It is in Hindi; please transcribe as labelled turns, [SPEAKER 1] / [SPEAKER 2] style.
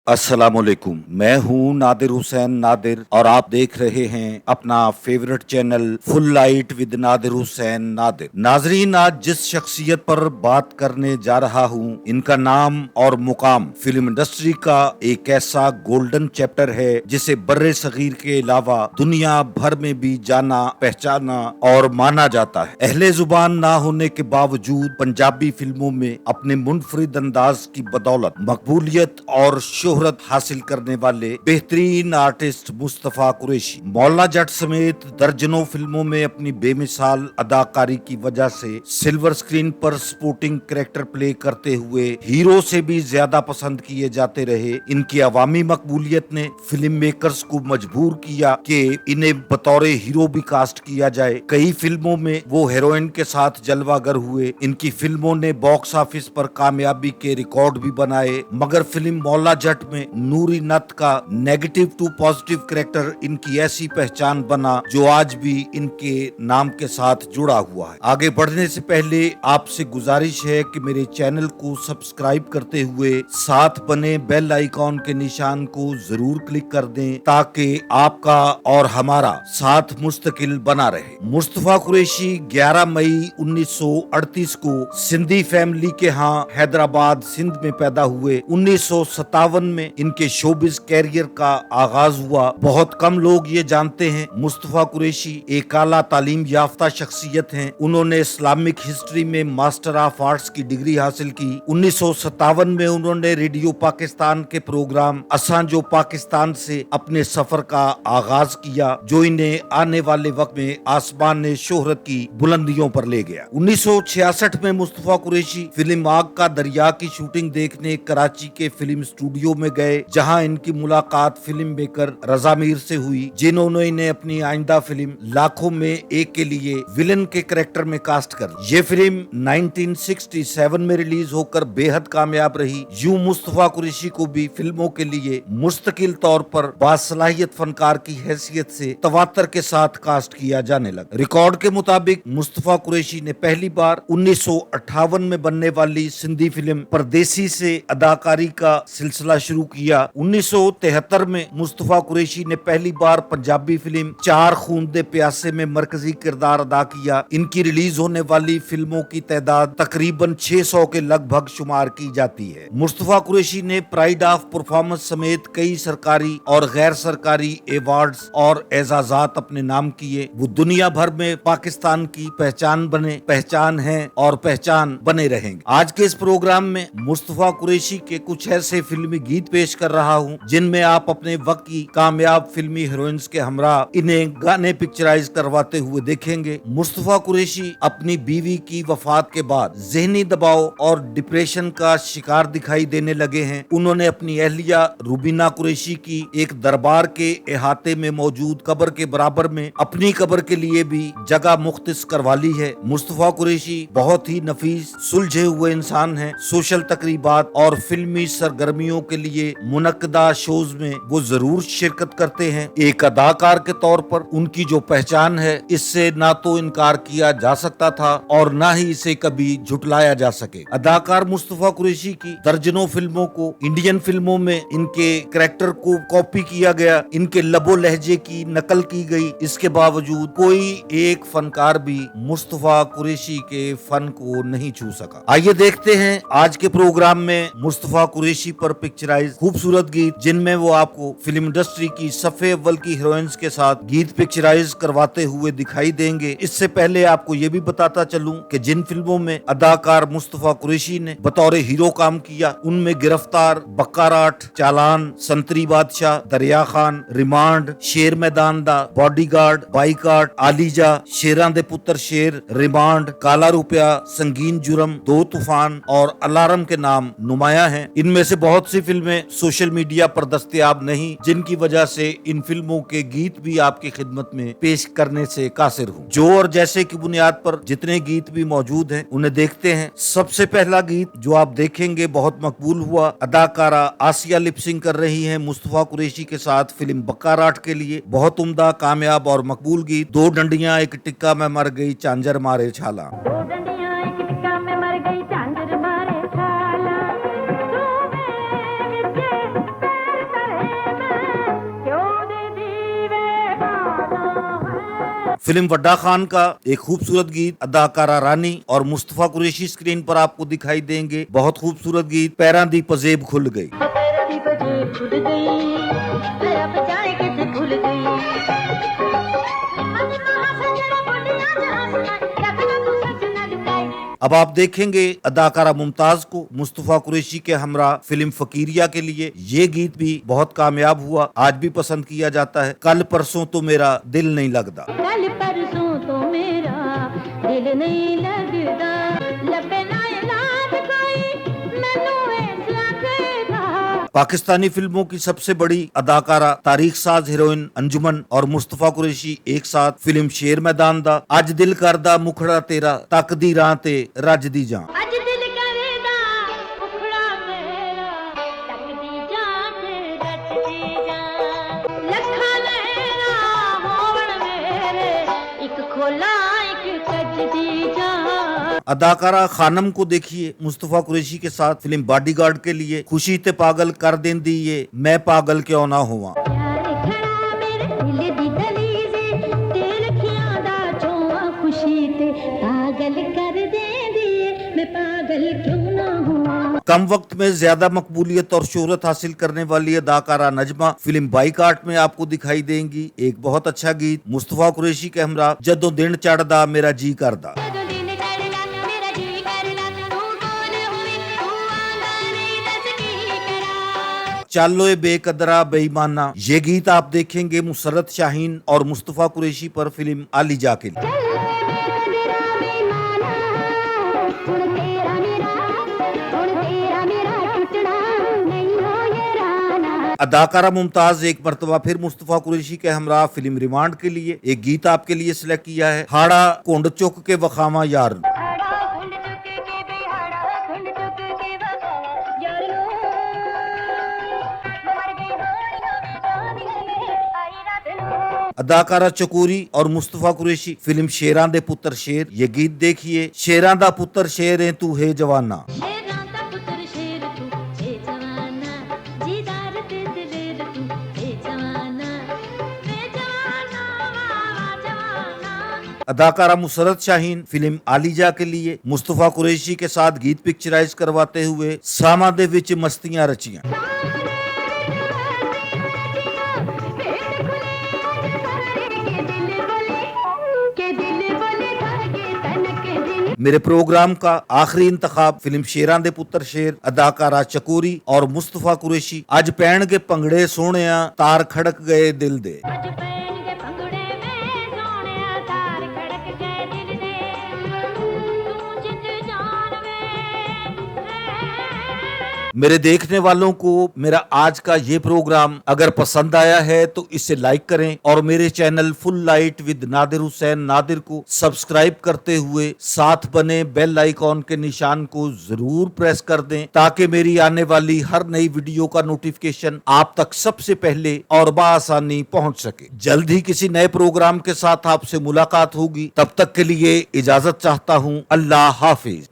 [SPEAKER 1] अस्सलामुअलैकुम। मैं हूं नादिर हुसैन नादिर और आप देख रहे हैं अपना favourite channel full light with Nadir Hussain Nadir. नाजरीन, आज जिस शख्सियत पर बात करने जा रहा हूं, इनका नाम और मुकाम फिल्म इंडस्ट्री का एक ऐसा गोल्डन चैप्टर है जिसे बर्रे सगीर के अलावा दुनिया भर में भी जाना, पहचाना और माना जाता है। अहले जुबान ना होने के बावजूद पंजाबी फिल्मों में अपने मुनफरिद अंदाज की बदौलत मकबूलियत और शोहरत हासिल करने वाले बेहतरीन आर्टिस्ट मुस्तफा कुरैशी मौला जट समेत दर्जनों फिल्मों में अपनी बेमिसाल अदाकारी की वजह से सिल्वर स्क्रीन पर सपोर्टिंग कैरेक्टर प्ले करते हुए हीरो से भी ज्यादा पसंद किए जाते रहे। इनकी अवामी मकबूलियत ने फिल्म मेकर्स को मजबूर किया कि इन्हें बतौर हीरो भी कास्ट किया जाए। कई फिल्मों में वो हीरोइन के साथ जलवागर हुए। इनकी फिल्मों ने बॉक्स ऑफिस पर कामयाबी के रिकॉर्ड भी बनाए, मगर फिल्म मौला जट में नूरी नत का नेगेटिव टू पॉजिटिव कैरेक्टर इनकी ऐसी पहचान बना जो आज भी इनके नाम के साथ जुड़ा हुआ है। आगे बढ़ने से पहले आपसे गुजारिश है कि मेरे चैनल को सब्सक्राइब करते हुए साथ बने बेल आइकॉन के निशान को जरूर क्लिक कर दें ताकि आपका और हमारा साथ मुस्तकिल बना रहे। मुस्तफा कुरैशी 11 मई 1938 को सिंधी फैमिली के यहाँ हैदराबाद सिंध में पैदा हुए। 1957 में इनके शोबिज कैरियर का आगाज हुआ। बहुत कम लोग ये जानते हैं मुस्तफा कुरैशी एक आला तालीम याफ्ता शख्सियत हैं। उन्होंने इस्लामिक हिस्ट्री में मास्टर ऑफ आर्ट्स की डिग्री हासिल की। 1957 में उन्होंने रेडियो पाकिस्तान के प्रोग्राम असां जो पाकिस्तान से अपने सफर का आगाज किया, जो इन्हें आने वाले वक्त में आसमान ने शोहरत की बुलंदियों पर ले गया। 1966 में मुस्तफा कुरैशी फिल्म आग का दरिया की शूटिंग देखने कराची के फिल्म स्टूडियो में गए, जहां इनकी मुलाकात फिल्म मेकर रजा मीर से हुई, जिन्होंने इन्हें अपनी आइंदा फिल्म लाखों में एक के लिए विलन के कैरेक्टर में कास्ट कर। ये फिल्म 1967 में रिलीज होकर बेहद कामयाब रही। यूं मुस्तफा कुरैशी को भी फिल्मों के लिए मुस्तकिल तौर पर बासलाहियत फनकार की हैसियत से तवातर के साथ कास्ट किया जाने लगा। रिकॉर्ड के मुताबिक मुस्तफा कुरैशी ने पहली बार 1958 में बनने वाली सिंधी फिल्म परदेसी से अदाकारी का सिलसिला शुरू किया। 1973 में मुस्तफा कुरैशी ने पहली बार पंजाबी फिल्म चार खून दे प्यासे में मरकजी किरदार अदा किया। इनकी रिलीज होने वाली फिल्मों की तादाद तकरीबन 600 के लगभग शुमार की जाती है। मुस्तफा कुरैशी ने प्राइड ऑफ परफॉर्मेंस समेत कई सरकारी और गैर सरकारी अवार्ड्स और एजाजात अपने नाम किए। वो दुनिया भर में पाकिस्तान की पहचान है और पहचान बने रहेंगे। आज के इस प्रोग्राम में मुस्तफा कुरैशी के कुछ ऐसे फिल्मी गीत पेश कर रहा हूँ जिनमें आप अपने वक्त की कामयाब फिल्मी हीरोइंस के हमरा इन्हें गाने पिक्चराइज करवाते हुए देखेंगे। मुस्तफा कुरैशी अपनी बीवी की वफात के बाद जहनी दबाव और डिप्रेशन का शिकार दिखाई देने लगे हैं। उन्होंने अपनी अहलिया रुबीना कुरैशी की एक दरबार के अहाते में मौजूद कब्र के बराबर में अपनी कब्र के लिए भी जगह मुख्तस करवा ली है। मुस्तफा कुरैशी बहुत ही नफीस सुलझे हुए इंसान हैं। सोशल तकरीबात और फिल्मी सरगर्मियों के लिए मुनक्कदा शोज में वो जरूर शिरकत करते हैं। एक अदाकार के तौर पर उनकी जो पहचान है, इससे ना तो इनकार किया जा सकता था और ना ही इसे कभी झुटलाया जा सके। अदाकार मुस्तफा कुरैशी की दर्जनों फिल्मों को इंडियन फिल्मों में इनके कैरेक्टर को कॉपी किया गया, इनके लबो लहजे की नकल की गई। इसके बावजूद कोई एक फनकार भी मुस्तफा कुरैशी के फन को नहीं छू सका। आइए देखते हैं आज के प्रोग्राम में मुस्तफा कुरैशी पर पिक्चराइज खूबसूरत गीत, जिनमें वो आपको फिल्म इंडस्ट्री की सफे अव्वल की हीरोइंस के साथ गीत पिक्चराइज करवाते हुए दिखाई देंगे। इससे पहले आपको ये भी बताता चलूं कि जिन फिल्मों में अदाकार मुस्तफा कुरैशी ने बतौर हीरो काम किया, उनमें गिरफ्तार, बक्काराट, चालान, संतरी बादशाह, दरिया खान, रिमांड, शेर मैदान दा, बॉडीगार्ड, बाइकाट, आलीजा, शेरां दे पुत्र शेर, रिमांड, काला रुपया, संगीन जुर्म, दो तूफान और अलार्म के नाम नुमाया हैं। इनमें से बहुत सी फिल्में सोशल मीडिया पर दस्तयाब नहीं, जिनकी वजह से इन फिल्मों के गीत भी आपकी खिदमत में पेश करने से कासिर हूँ। जो और जैसे की बुनियाद पर जितने गीत भी मौजूद हैं, उन्हें देखते हैं। सबसे पहला गीत जो आप देखेंगे बहुत मकबूल हुआ। अदाकारा आसिया लिपसिंग कर रही हैं मुस्तफा कुरैशी के साथ फिल्म बक्काराट के लिए। बहुत उम्दा, कामयाब और मकबूल गीत। दो डंडियां एक टिक्का में मर गई, चांजर मारे छाला।
[SPEAKER 2] मारे छाला, तू मेरे
[SPEAKER 1] फिल्म वड्डा खान का एक खूबसूरत गीत अदाकारा रानी और मुस्तफा कुरैशी स्क्रीन पर आपको दिखाई देंगे। बहुत खूबसूरत गीत पैरां दी पजेब खुल गई। अब आप देखेंगे अदाकारा मुमताज को मुस्तफा कुरैशी के हमरा फिल्म फकीरिया के लिए। ये गीत भी बहुत कामयाब हुआ, आज भी पसंद किया जाता है। कल परसों तो मेरा दिल नहीं लगदा,
[SPEAKER 2] कल परसों तो मेरा दिल नहीं लगदा, लबे ना इलाज कोई मैनू ऐसा कहदा।
[SPEAKER 1] पाकिस्तानी फिल्मों की सबसे बड़ी अदाकारा तारीख साज हीरोइन अंजुमन और मुस्तफा कुरैशी एक साथ फिल्म शेर मैदान दा अज दिल करदा मुखड़ा तेरा तकदी राह ते रज दी जां।
[SPEAKER 2] अज दिल करदा मुखड़ा मेरा तकदी जां ते रचदी जां, लखा लहरा होवण मेरे एक खोला एक कजदी जां।
[SPEAKER 1] अदाकारा खानम को देखिए मुस्तफा कुरैशी के साथ फिल्म बॉडीगार्ड के लिए खुशी ते पागल कर देंदी ये मैं पागल क्यों ना हुआ।
[SPEAKER 2] प्यार खड़ा मेरे दिल दी दलीजे ते लखियां दा चोआ खुशी ते पागल कर देंदी मैं पागल क्यों ना हुआ।
[SPEAKER 1] कम वक्त में ज्यादा मकबूलियत और शोहरत हासिल करने वाली अदाकारा नजमा फिल्म बाइकाट में आपको दिखाई देंगी। एक बहुत अच्छा गीत मुस्तफा कुरैशी के हमरा जदों दिन चढ़दा मेरा जी करदा। चालो ए बेकदरा बेईमाना, ये गीत आप देखेंगे मुसरत शाहीन और मुस्तफा कुरैशी पर फिल्म आली जा के लिए। अदाकारा मुमताज एक मर्तबा फिर मुस्तफा कुरैशी के हमरा फिल्म रिमांड के लिए एक गीत आपके लिए सिलेक्ट किया है। हाड़ा कुंड चुक के वखामा यार। अदाकारा चकोरी और मुस्तफा कुरैशी फिल्म शेरां दे पुत्र शेर, ये गीत देखिए। शेरां दा पुत्र शेर है तू है जवाना। अदाकारा मुसरत शाहीन फिल्म आलीजा के लिए मुस्तफा कुरैशी के साथ गीत पिक्चराइज करवाते हुए सामा दे विच मस्तियां रचियां। मेरे प्रोग्राम का आखिरी इंतखाब फिल्म शेरां दे पुत्र शेर अदाकारा चकोरी और मुस्तफा कुरैशी अज पैण के भंगड़े सोहणिया तार खड़क गए दिल दे। मेरे देखने वालों को मेरा आज का ये प्रोग्राम अगर पसंद आया है तो इसे लाइक करें और मेरे channel full light with Nadir Hussain Nadir को सब्सक्राइब करते हुए साथ बने बेल आइकॉन के निशान को जरूर प्रेस कर दें ताकि मेरी आने वाली हर नई वीडियो का नोटिफिकेशन आप तक सबसे पहले और बआसानी पहुंच सके। जल्द ही किसी नए प्रोग्राम के साथ आपसे मुलाकात होगी, तब तक के लिए इजाजत चाहता हूं। अल्लाह हाफिज।